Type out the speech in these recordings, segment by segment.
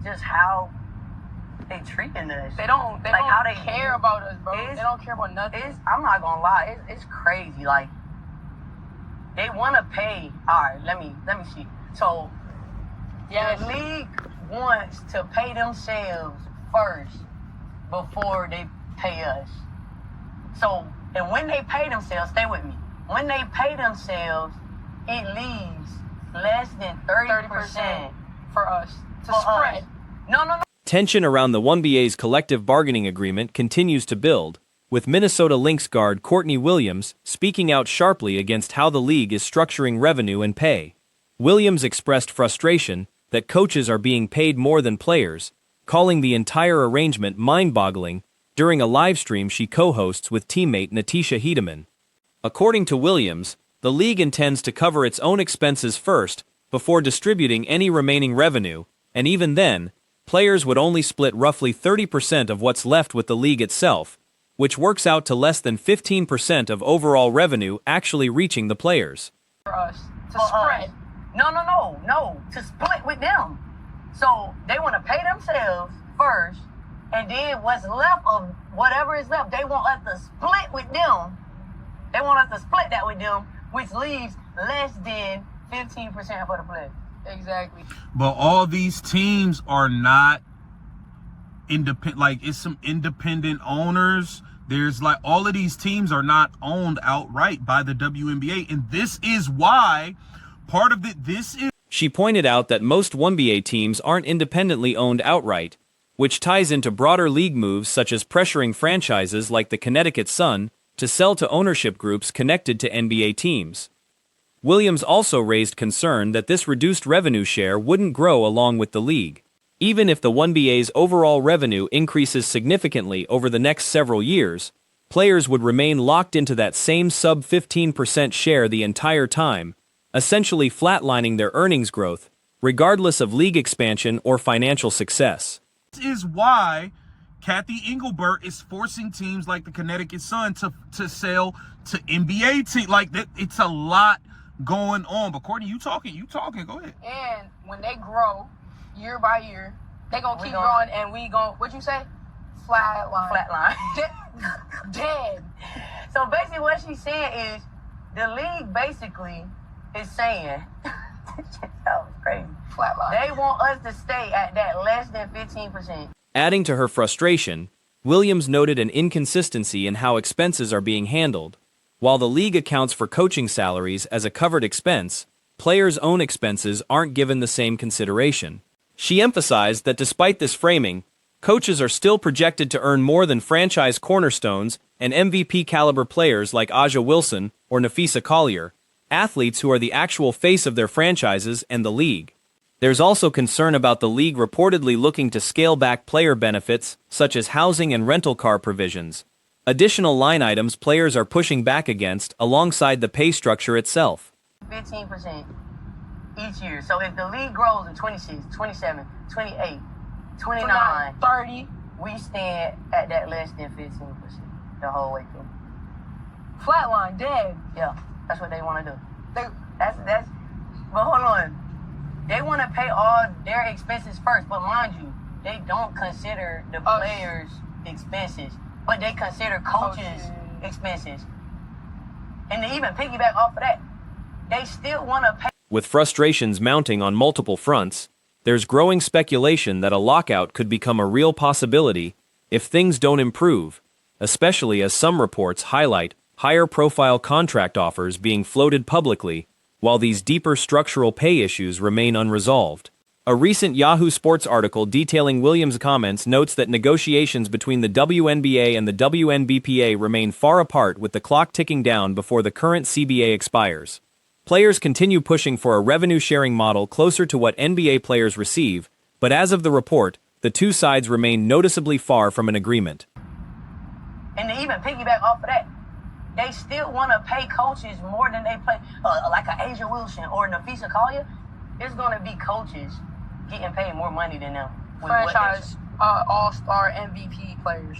just how they treating us. They don't how they care about us, bro. They don't care about nothing. I'm not gonna lie, it's crazy. Like, they want to pay. All right, let me see. So, the league wants to pay themselves first before they pay us. So, and when they pay themselves, stay with me. When they pay themselves, it leaves less than 30% for us to spread. No. Tension around the 1BA's collective bargaining agreement continues to build, with Minnesota Lynx guard Courtney Williams speaking out sharply against how the league is structuring revenue and pay. Williams expressed frustration that coaches are being paid more than players, calling the entire arrangement mind-boggling during a live stream she co-hosts with teammate Natisha Hedeman. According to Williams, the league intends to cover its own expenses first before distributing any remaining revenue, and even then, players would only split roughly 30% of what's left with the league itself, which works out to less than 15% of overall revenue actually reaching the players. For us to spread. No, to split with them. So they want to pay themselves first, and then what's left of whatever is left, they want us to split with them. They want us to split that with them, which leaves less than 15% for the players. Exactly. But all these teams are not independent. Like, it's some independent owners. There's like, all of these teams are not owned outright by the WNBA. And this is why part of this is. She pointed out that most 1BA teams aren't independently owned outright, which ties into broader league moves such as pressuring franchises like the Connecticut Sun to sell to ownership groups connected to NBA teams. Williams also raised concern that this reduced revenue share wouldn't grow along with the league. Even if the 1BA's overall revenue increases significantly over the next several years, players would remain locked into that same sub-15% share the entire time, essentially flatlining their earnings growth, regardless of league expansion or financial success. This is why Kathy Engelbert is forcing teams like the Connecticut Sun to sell to NBA teams. Like, that, it's a lot going on. But Courtney, you talking, go ahead. And when they grow year by year, they gonna keep growing, and we gonna, what you say? Flatline. Dead. So basically what she's saying is, the league basically is saying, that was crazy. Flatline. They want us to stay at that less than 15%. Adding to her frustration, Williams noted an inconsistency in how expenses are being handled. While the league accounts for coaching salaries as a covered expense, players' own expenses aren't given the same consideration. She emphasized that despite this framing, coaches are still projected to earn more than franchise cornerstones and MVP-caliber players like Aja Wilson or Nafisa Collier, athletes who are the actual face of their franchises and the league. There's also concern about the league reportedly looking to scale back player benefits such as housing and rental car provisions, additional line items players are pushing back against alongside the pay structure itself. 15% each year. So if the league grows in 26, 27, 28, 29, 30, we stand at that less than 15% the whole way through. Flatline, dead. Yeah, that's what they want to do. That's. But hold on. They want to pay all their expenses first, but mind you, they don't consider the players' expenses, but they consider coaches' expenses. And to even piggyback off of that, they still want to pay. With frustrations mounting on multiple fronts, there's growing speculation that a lockout could become a real possibility if things don't improve, especially as some reports highlight higher-profile contract offers being floated publicly, while these deeper structural pay issues remain unresolved. A recent Yahoo Sports article detailing Williams' comments notes that negotiations between the WNBA and the WNBPA remain far apart, with the clock ticking down before the current CBA expires. Players continue pushing for a revenue-sharing model closer to what NBA players receive, but as of the report, the two sides remain noticeably far from an agreement. And to even piggyback off of that, they still want to pay coaches more than they pay, like an Aja Wilson or Nafisa Collier. It's going to be coaches getting paid more money than them. Franchise, all-star MVP players.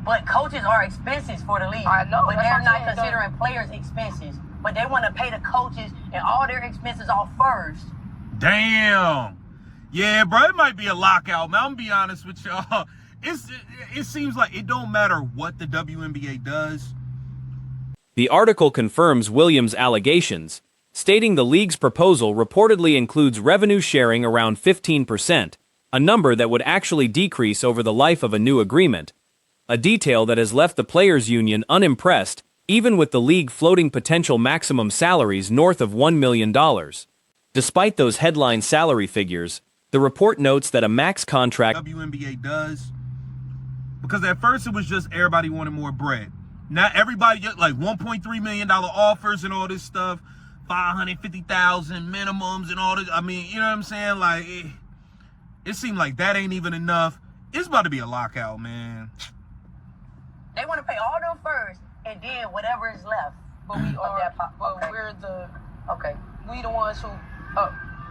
But coaches are expenses for the league. I know. But they're not considering players' expenses. But they want to pay the coaches and all their expenses off first. Damn. Yeah, bro, it might be a lockout, man. I'm gonna be honest with y'all. It seems like it don't matter what the WNBA does. The article confirms Williams' allegations, stating the league's proposal reportedly includes revenue sharing around 15%, a number that would actually decrease over the life of a new agreement, a detail that has left the players' union unimpressed, even with the league floating potential maximum salaries north of $1 million. Despite those headline salary figures, the report notes that a max contract WNBA does, because at first it was just everybody wanted more bread. Now everybody get like $1.3 million offers and all this stuff, 550,000 minimums and all this. I mean, you know what I'm saying? Like it seemed like that ain't even enough. It's about to be a lockout, man. They want to pay all them first, and then whatever is left. But we are. But we're the. Okay. We the ones who.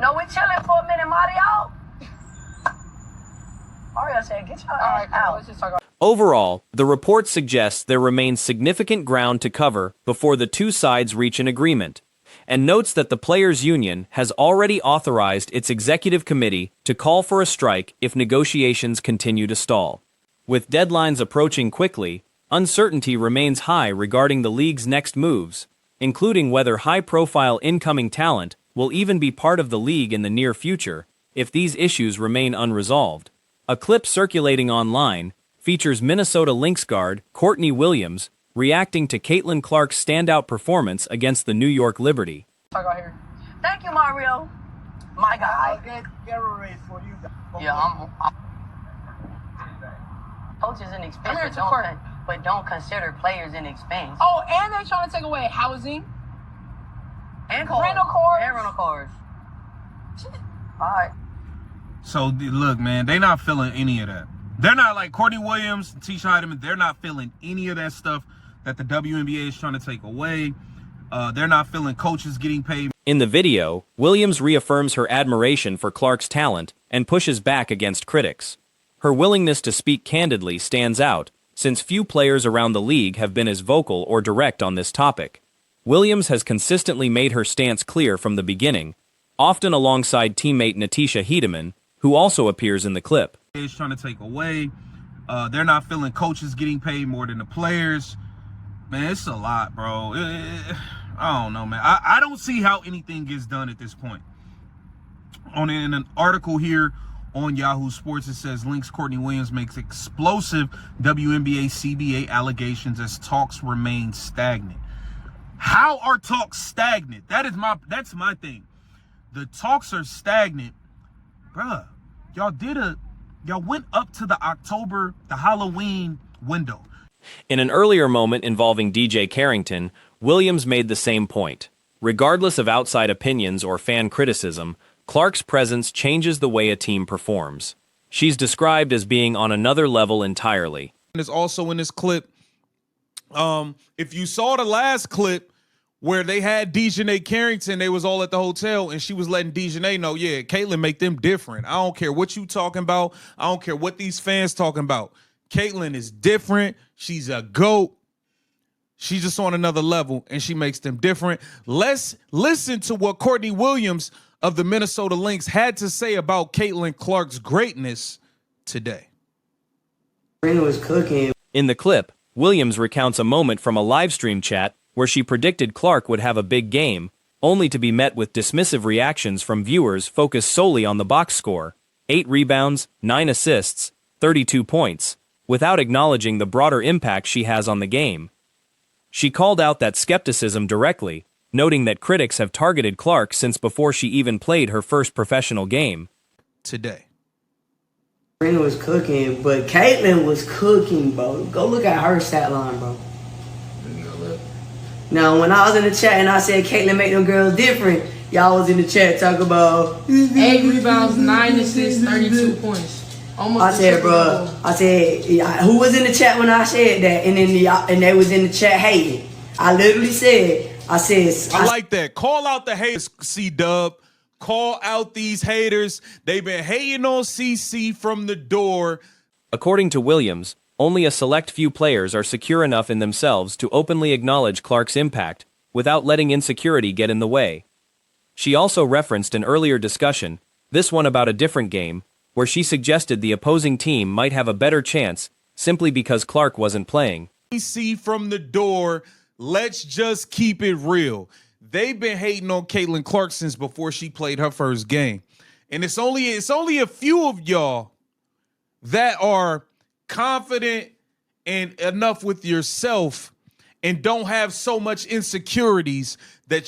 No, we're chilling for a minute, Mario. Mario said, "Get your ass out." Let's just talk about. Overall, the report suggests there remains significant ground to cover before the two sides reach an agreement, and notes that the players' union has already authorized its executive committee to call for a strike if negotiations continue to stall. With deadlines approaching quickly, uncertainty remains high regarding the league's next moves, including whether high-profile incoming talent will even be part of the league in the near future if these issues remain unresolved. A clip circulating online features Minnesota Lynx guard Courtney Williams reacting to Caitlin Clark's standout performance against the New York Liberty. Talk out here. Thank you, Mario. My guy. I'll get a raise for you. Yeah, I'm coaches inexpensive, but don't consider players in expense. Oh, and they trying to take away housing And cars. rental cars. And rental cars. All right. So look, man, they not feeling any of that. They're not like Courtney Williams, Tisha Heidemann. They're not feeling any of that stuff that the WNBA is trying to take away. They're not feeling coaches getting paid. In the video, Williams reaffirms her admiration for Clark's talent and pushes back against critics. Her willingness to speak candidly stands out, since few players around the league have been as vocal or direct on this topic. Williams has consistently made her stance clear from the beginning, often alongside teammate Tisha Heidemann, who also appears in the clip. Is trying to take away. They're not feeling coaches getting paid more than the players. Man, it's a lot, bro. I don't know, man. I don't see how anything gets done at this point. In an article here on Yahoo Sports, it says Lynx Courtney Williams makes explosive WNBA CBA allegations as talks remain stagnant. How are talks stagnant? That's my thing. The talks are stagnant. Bruh, y'all went up to the Halloween window. In an earlier moment involving DJ Carrington, Williams made the same point. Regardless of outside opinions or fan criticism, Clark's presence changes the way a team performs. She's described as being on another level entirely. It's also in this clip. If you saw the last clip where they had DJ Carrington, they was all at the hotel, and she was letting DJ know, yeah, Caitlin make them different. I don't care what you talking about. I don't care what these fans talking about. Caitlin is different. She's a GOAT. She's just on another level, and she makes them different. Let's listen to what Courtney Williams of the Minnesota Lynx had to say about Caitlin Clark's greatness today. Was cooking. In the clip, Williams recounts a moment from a live stream chat where she predicted Clark would have a big game, only to be met with dismissive reactions from viewers focused solely on the box score, 8 rebounds, 9 assists, 32 points, without acknowledging the broader impact she has on the game. She called out that skepticism directly, noting that critics have targeted Clark since before she even played her first professional game. Today. Serena was cooking, but Caitlin was cooking, bro. Go look at her stat line, bro. Now, when I was in the chat and I said Caitlin make them girls different, y'all was in the chat talking about 8 rebounds, 9 assists, 32 points. Almost. I said, bro. I said, who was in the chat when I said that? And then and they was in the chat hating. I literally said, I like that. Call out the haters, C-Dub. Call out these haters. They've been hating on CC from the door. According to Williams, only a select few players are secure enough in themselves to openly acknowledge Clark's impact without letting insecurity get in the way. She also referenced an earlier discussion This one about a different game, where she suggested the opposing team might have a better chance simply because Clark wasn't playing. We see from the door, let's just keep it real. They've been hating on Caitlin Clark since before she played her first game. And it's only a few of y'all that are confident and enough with yourself and don't have so much insecurities that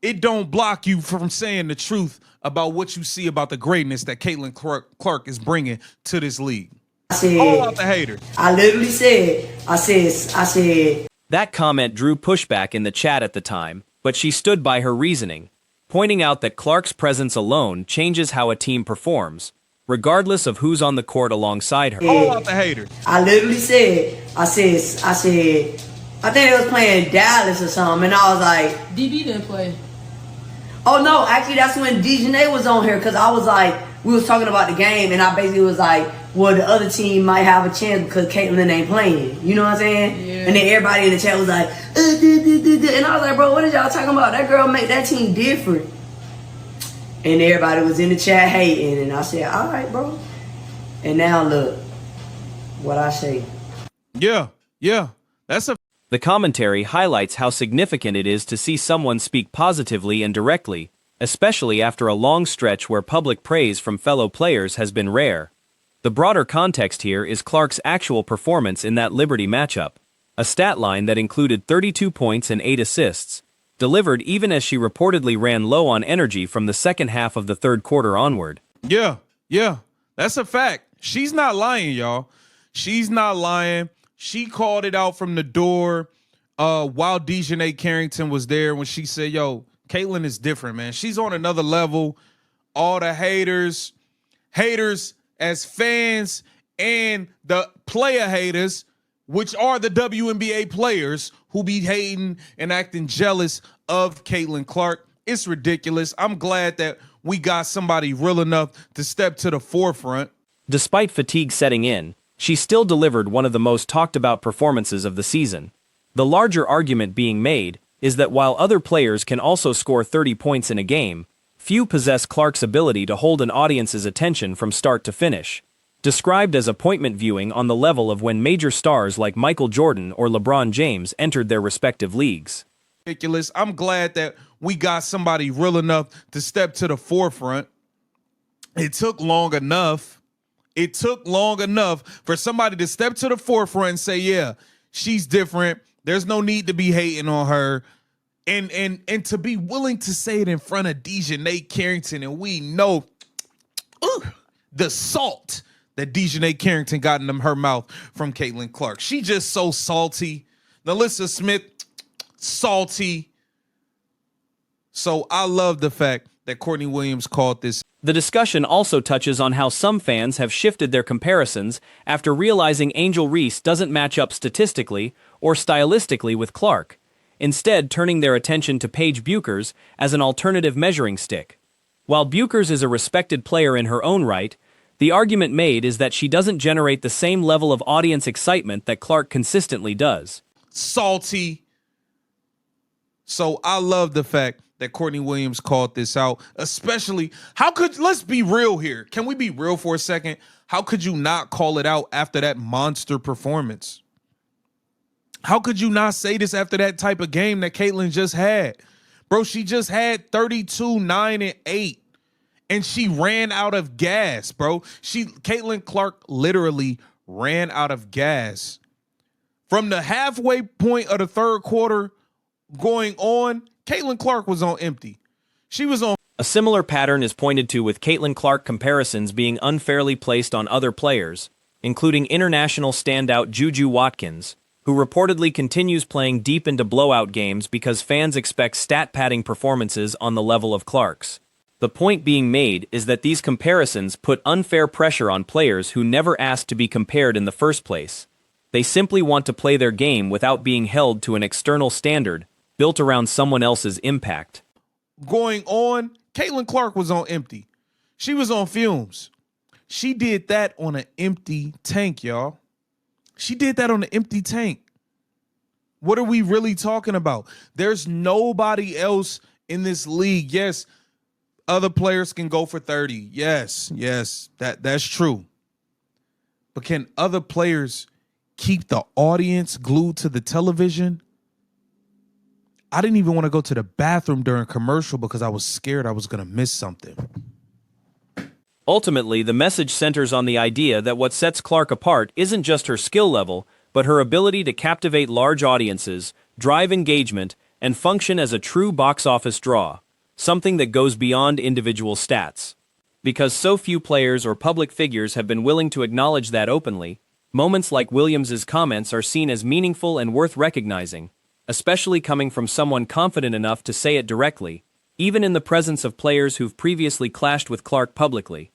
it don't block you from saying the truth about what you see about the greatness that Caitlin Clark is bringing to this league. I said, all out the haters. I literally said, I said. That comment drew pushback in the chat at the time, but she stood by her reasoning, pointing out that Clark's presence alone changes how a team performs, regardless of who's on the court alongside her. All out the haters. I literally said, I think they was playing Dallas or something, and I was like, DB didn't play. Oh no, actually that's when DIDN was on here, because I was like, we was talking about the game, and I basically was like, well, the other team might have a chance because Caitlin ain't playing. You know what I'm saying? Yeah. And then everybody in the chat was like, and I was like, bro, what is y'all talking about? That girl make that team different. And everybody was in the chat hating, and I said, all right, bro. And now look, what I say. Yeah. The commentary highlights how significant it is to see someone speak positively and directly, especially after a long stretch where public praise from fellow players has been rare. The broader context here is Clark's actual performance in that Liberty matchup, a stat line that included 32 points and 8 assists, delivered even as she reportedly ran low on energy from the second half of the third quarter onward. Yeah, that's a fact. She's not lying, y'all. She's not lying. She called it out from the door while DiJonae Carrington was there when she said, yo, Caitlin is different, man. She's on another level. All the haters as fans and the player haters, which are the WNBA players who be hating and acting jealous of Caitlin Clark. It's ridiculous. I'm glad that we got somebody real enough to step to the forefront. Despite fatigue setting in, she still delivered one of the most talked about performances of the season. The larger argument being made is that while other players can also score 30 points in a game, few possess Clark's ability to hold an audience's attention from start to finish. Described as appointment viewing on the level of when major stars like Michael Jordan or LeBron James entered their respective leagues. Ridiculous. I'm glad that we got somebody real enough to step to the forefront. It took long enough. It took long enough for somebody to step to the forefront and say, yeah, she's different. There's no need to be hating on her. And to be willing to say it in front of DiJonae Carrington, and we know the salt that DiJonae Carrington got in her mouth from Caitlin Clark. She just so salty. Nalissa Smith, salty. So I love the fact that Courtney Williams called this. The discussion also touches on how some fans have shifted their comparisons after realizing Angel Reese doesn't match up statistically or stylistically with Clark, instead turning their attention to Paige Bueckers as an alternative measuring stick. While Bueckers is a respected player in her own right, the argument made is that she doesn't generate the same level of audience excitement that Clark consistently does. Salty. So I love the fact that Courtney Williams called this out, especially, let's be real here. Can we be real for a second? How could you not call it out after that monster performance? How could you not say this after that type of game that Caitlin just had? Bro, she just had 32, 9, and 8. And she ran out of gas, bro. Caitlin Clark literally ran out of gas. From the halfway point of the third quarter going on, Caitlin Clark was on empty. She was on. A similar pattern is pointed to with Caitlin Clark comparisons being unfairly placed on other players, including international standout Juju Watkins, who reportedly continues playing deep into blowout games because fans expect stat-padding performances on the level of Clark's. The point being made is that these comparisons put unfair pressure on players who never asked to be compared in the first place. They simply want to play their game without being held to an external standard built around someone else's impact. Going on, Caitlin Clark was on empty. She was on fumes. She did that on an empty tank, y'all. She did that on an empty tank. What are we really talking about? There's nobody else in this league. Yes, Other players can go for 30. Yes, that's true. But can other players keep the audience glued to the television? I didn't even want to go to the bathroom during commercial because I was scared I was going to miss something. Ultimately, the message centers on the idea that what sets Clark apart isn't just her skill level, but her ability to captivate large audiences, drive engagement, and function as a true box office draw, something that goes beyond individual stats. Because so few players or public figures have been willing to acknowledge that openly, moments like Williams' comments are seen as meaningful and worth recognizing, especially coming from someone confident enough to say it directly, even in the presence of players who've previously clashed with Clark publicly.